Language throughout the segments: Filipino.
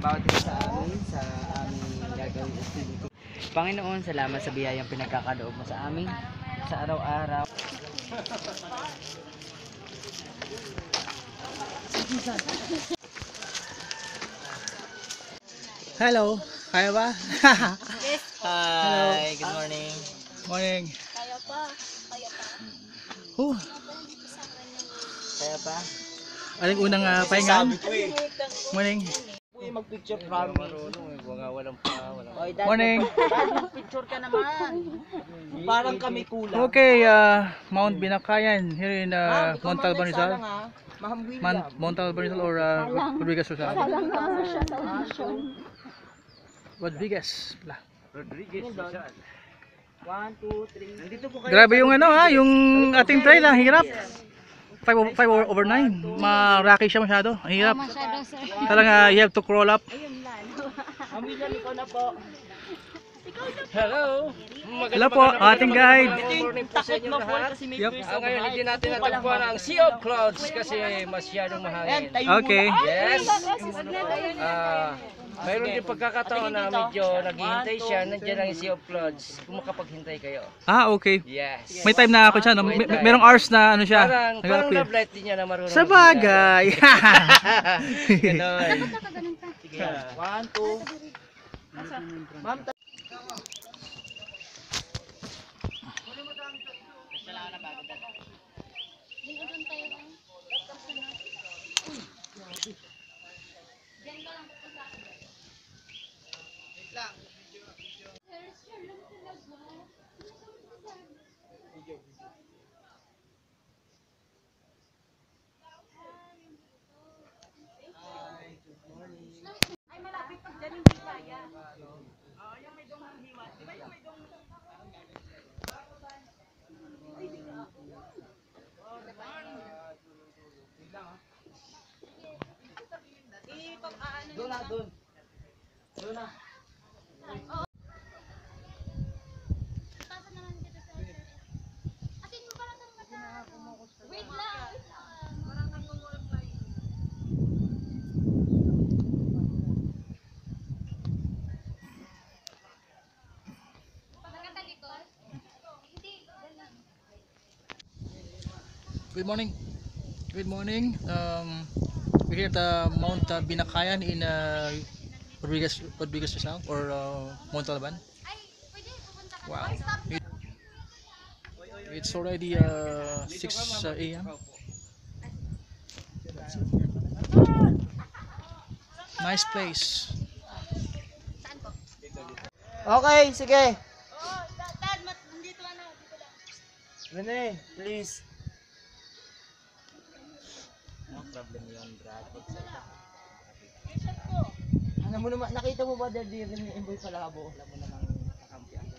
bawat isa sa amin sa aming gagawin activity. Panginoon, salamat sa biyayang pinagkakaloob mo sa amin sa araw-araw. Hello, kaya ba? Yes. Hello. Hi, good morning. Morning. Kaya pa. Kaya pa? Aling unang pahingan? Morning. Mag-picture from me. Morning. Picture ka naman. Parang kami kulang. Okay, Mount Binakayan here in Mount Alban Rizal. Mount Alban Rizal or Rodriguez Rizal? Rodriguez. Rodriguez Rizal. 1, 2, 3. Nandito po kayo. Grabe yung yung ating trail, ang hirap. 5 over 9. Ma-rocky siya masyado. Ang hirap. Masyado, sir. Talaga, you have to crawl up. Amilan, ikaw na po. Hello. Hello po, ating guide. Morning po sa inyo lahat. Yep. Ngayon, hindi natin natagpuan ang Sea of Clouds kasi masyadong mahangin. Okay. Yes. Mayroon din pagkakataon na medyo naghihintay siya. Nandiyan ang Sea of Clouds. Kung makapaghintay kayo. Okay. Yes. May time na ako siya, no? Merong hours na ano siya. Parang love light din niya na marunong. Sa bagay. Ganon. Sige. 1, 2. Ma'am, doon na, doon. Doon na. Wait lang. Good morning. Good morning. We're here at Mount Binakayan in Rodriguez Rizal or Mount Alban. Wow. It's already 6 a.m. Nice place. Okay, sige. Rene, please. No problem yun, Brad. Alam mo naman, nakita mo ba dahil Rene Emboy Palabo? Alam mo naman kakampi ako.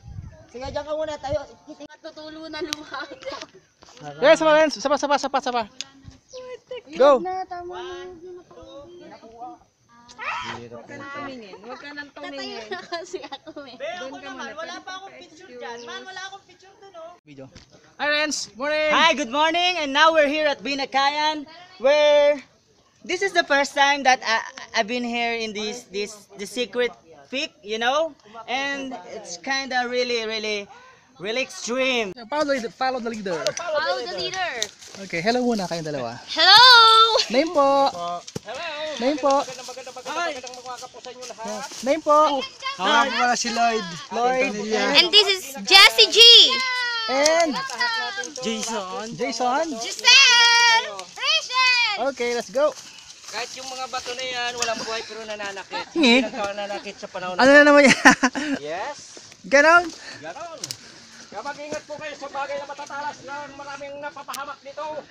Sige, dyan ka muna tayo. Matutulo na luha ko. Yes, friends. Sapa. Go. Tama na. Huwag ka nang tumingin. Huwag ka nang tumingin. Tatayo na kasi ako eh. Doon ka muna. Wala pa akong picture dyan. Man, wala akong picture doon, oh. Video. Hi, friends. Morning. Hi, good morning. And now we're here at Binakayan, where this is the first time that I've been here in this secret peak, you know, and it's kind of really extreme. Follow the leader. Follow the leader. Okay, hello muna kayong dalawa. Hello! Name po. Hello. Name po. Magandang mga po sa inyo lahat. Name po. Ako pala si Lloyd. And this is Jessie G. And Jason. Jason. Giselle! Rachel! Okay, let's go. Kahit yung mga bato na yan, walang buhay pero nananakit. Nge. Hindi lang nananakit sa panahon Ano na naman yan? Yes. Ganon. Ganon. Kaya mag-ingat po kayo sa bagay na matatalas na maraming napapahamak dito.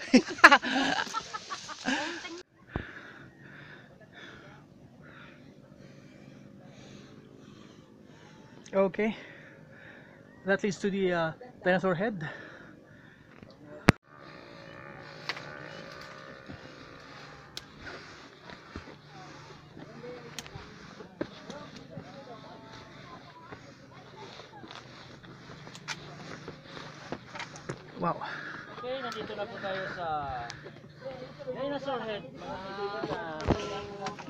Okay. That leads to the dinosaur head. Wow. Okay, nandito na po tayo sa Dinosaur head.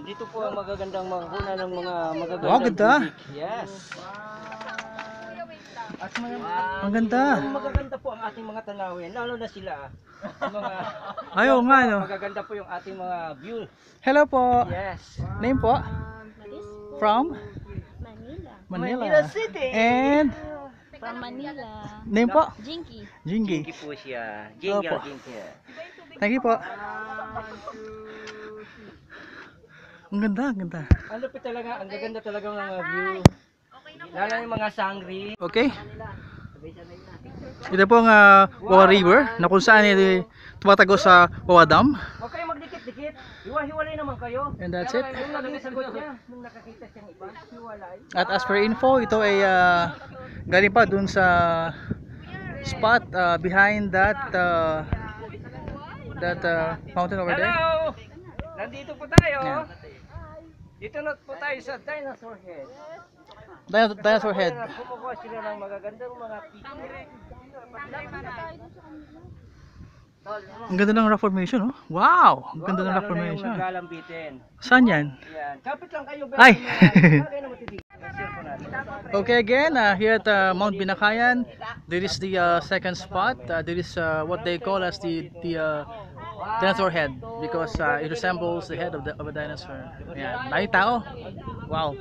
Dito po ang magagandang manghuna ng mga magagandang Wow, ganda. tubig. Yes. At Ang ganda. magaganda po ang ating mga tanawin, lalo na sila. Mga Ayaw nga, no? magaganda po yung ating mga view. Hello po. Yes. Name po? From? Manila. Manila. City. And From Manila. name po? Jinky. Jingy. Jinky po siya. Opo. Jinky. Thank you po. Ang ganda, ang ganda. Ano po talaga, ang gaganda talaga ng mga view. Lalo yung mga sangri. Okay. Ito po ang Wawa River na kung saan tumatago sa Wawa Dam. Huwag kayong magdikit-dikit. Hiwa-hiwalay naman kayo. And that's it. Yung nagsagot niya, nung nakakita siyang iba, hiwalay. At as per info, ito ay galing pa dun sa spot behind that mountain over there. Hello! Nandito po tayo. Yan. Dito na po tayo sa Dinosaur Head. Dinosaur Head. Kumukuha sila ng magagandang mga picture. Ang ganda ng rock formation, oh. Wow! Ang ganda ng rock Lalo na yung formation. naglalambitin. Saan yan? Yan. Kapit lang kayo. Ay! Bagay na matibig. Share po natin. Okay, again, here at Mount Binakayan, there is the second spot. There is what they call as the dinosaur head because it resembles the head of a dinosaur. Ayan, may tao. Wow.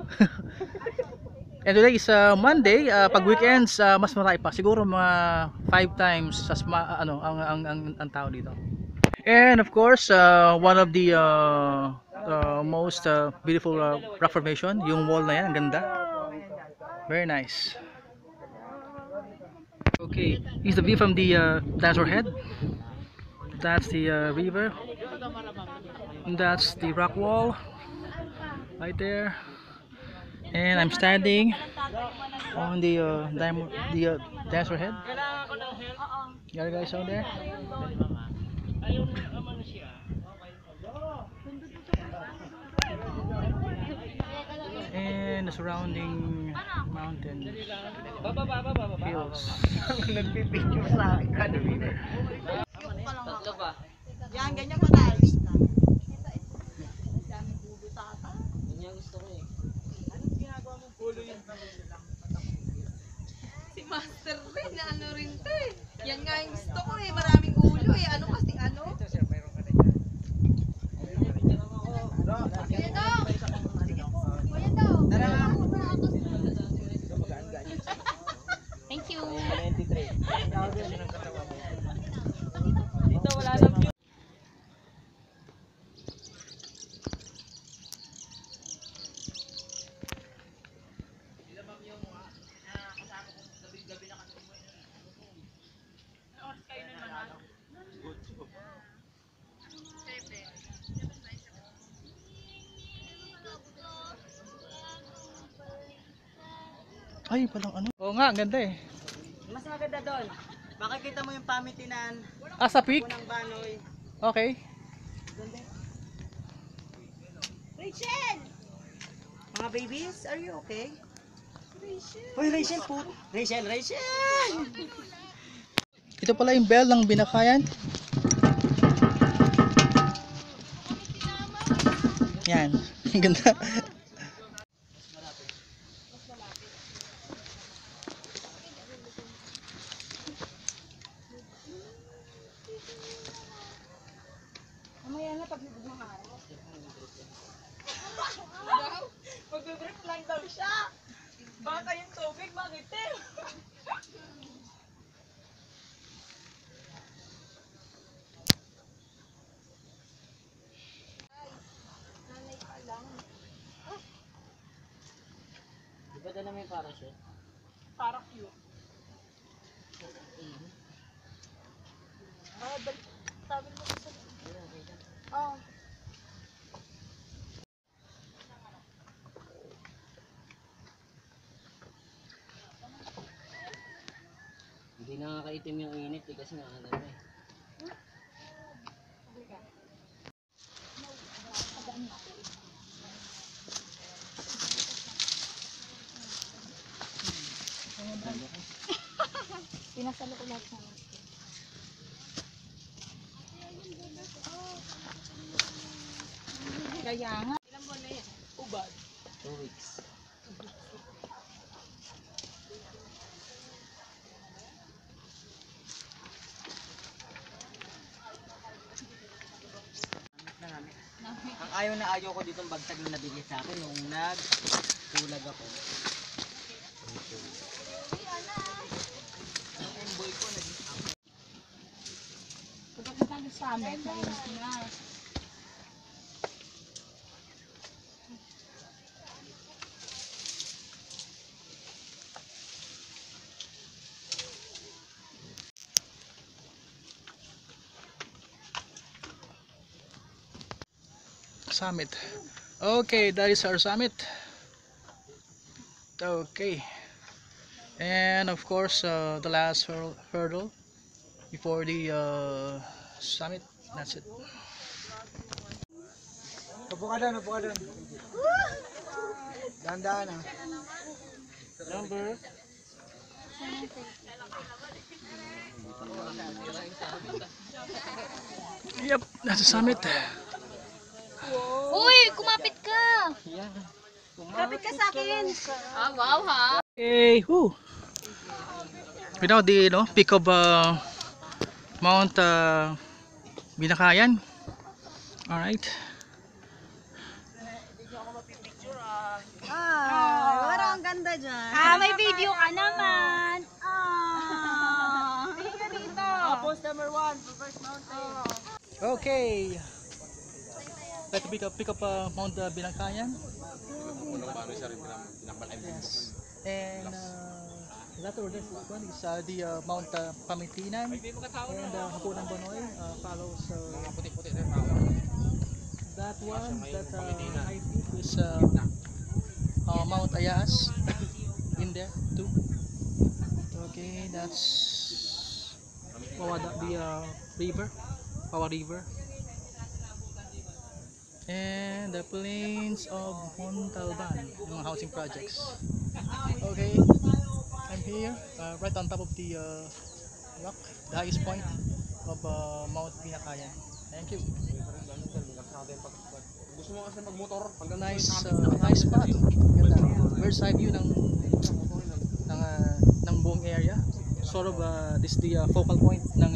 And today is Monday. Pag weekends, mas marami pa. Siguro mga 5 times ang tao dito. And of course, one of the most beautiful rock formation, yung wall na yan, ang ganda. Very nice. Okay, here's the view from the dinosaur head. That's the river. And that's the rock wall right there. And I'm standing on the dinosaur head. You got guys out there? And the surrounding mountains, hills. Nagpipicture sa akin. Tatlo ba? Yan, ganyan pa tayo. Ganyan gusto ko eh. Anong ginagawa mong pulo yun? Si Master rin, na ano rin to eh. Yan nga yung gusto ko eh, maraming ulo eh. Ano kasi ano? Thank you. 93. Dito wala nang view. Ay, palang ano? Oo nga, ang ganda eh. Mas maganda doon. Makikita mo yung pamitinan, Sa peak? punang banoy. Okay. Rachel! Mga babies, are you okay? Hoy, Rachel po. Rachel! Ito pala yung bell ng Binakayan. Yan. Ang ganda. Magbe-break lang daw siya. Baka yung tubig mangitim. Di ba doon naman yung parachute? Para cute. Sabi mo sa... Oh. Hindi nakakaitim yung init eh, kasi ano eh. Pinasalo ko lahat sa Kaya nga. 2 weeks. Ang ayaw na ayaw ko ditong bagsag na nabigay sa akin nung nagkulag ako. Ang emboy ko naging Pagkakasama sa amin, mainit na. Summit. Okay, that is our summit. Okay, and of course the last hurdle before the summit. That's it. Upo ka doon. Dahan-dahan ah. Number? Yep, that's the summit. Uy, kumapit ka! Kapit ka sa akin. Ah, wow ha. Okay, whoo. We know the peak of Mount Binakayan. All right. Parang ang ganda dyan. May video ka naman! Post number 1 for first mountain. Okay. Let's pick up Mount Binakayan. Yes. And that or this one is the Mount Pamitinan, and Hapunan Banoy follows that one. That high peak is Mount Ayas in there too. Okay, that's the river, Pawa River. And the plains of Montalban, yung mga housing projects. Okay, I'm here right on top of the rock, the highest point of Mount Binakayan. Thank you. Nice spot. Ganda. Bird's eye view ng buong area. Sort of this is the focal point ng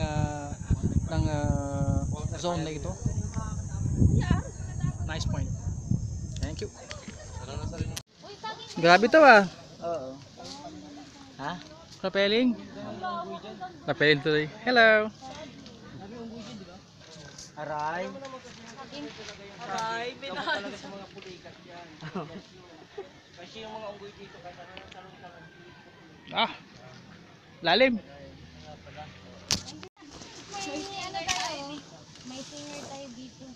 zone na ito. Nice point. Thank you. Grabe to ah. Oo. Ha? Rappelling. Rappelling today. Hello. Aray. Ay, pinahal. Sa mga pulikat yan. Kasi yung mga unggoy dito kasi Ah. Lalim. May singer tayo dito.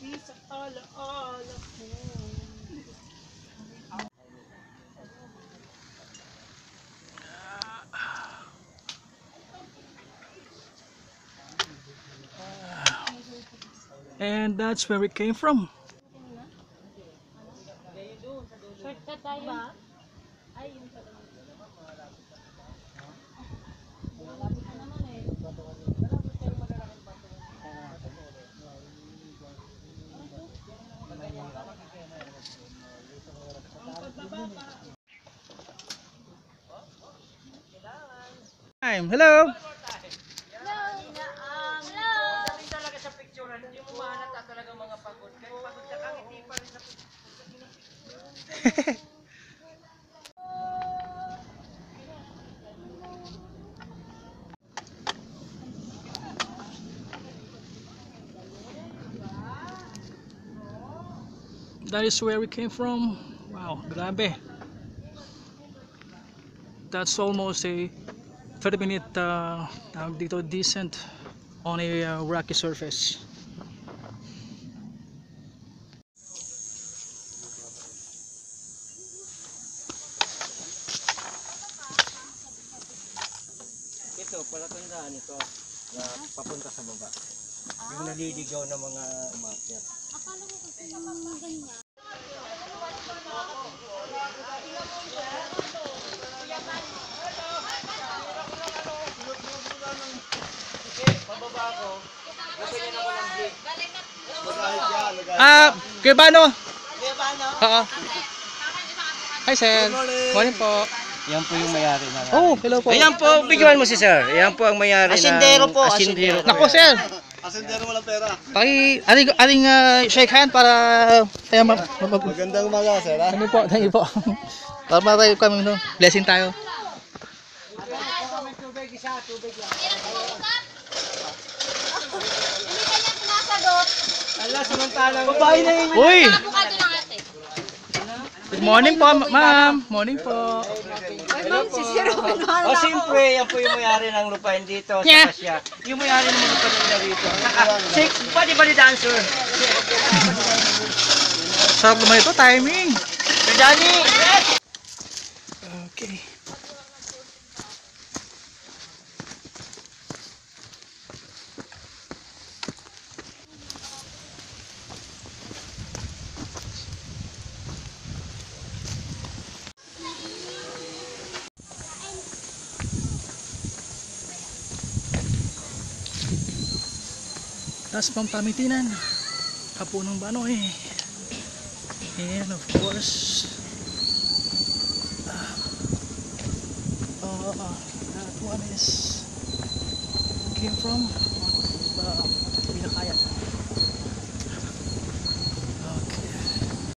Isa ala-ala ko. And that's where we came from. Shortcut tayo. Ay, yung pala. Hello. talaga sa picturean, hindi mo mahalata talaga mga pagod. Kahit pagod ka, hindi pa rin sa That is where we came from. Wow, grabe. That's almost a 30-minute dito descent on a rocky surface. Ito, palatandaan ito na papunta sa baba. Yung naliligaw ng mga umakyat. Akala ko kasi yung ganyan. Pababa ko. Kuya Bano. Kuya Bano? Oo. Hi, sir. Morning po. Yan po yung mayari na. Oh, hello po. Ayan po, bigyan mo si sir. Ayan po ang mayari Asindero po, Asindero. Nako, sir. Asendero walang pera. Aling shake hand para tayo Magandang umaga, sir. Ha? Thank you po. Para tayo kami no. Blessing tayo. Ala, samantalang Babae na yun. Uy, Avocado lang ate. good morning po, ma'am. Morning po. O siyempre, yan po yung mayari ng lupain dito sa Yeah. Pasya. Yung mayari ng mga lupain nila dito. Six, pwede ba ni dancer? Sarap naman ito, timing. Sir Johnny! Okay. Taas pang pamitinan. Kapunong Banoy. And of course, that one is came from Binakayan.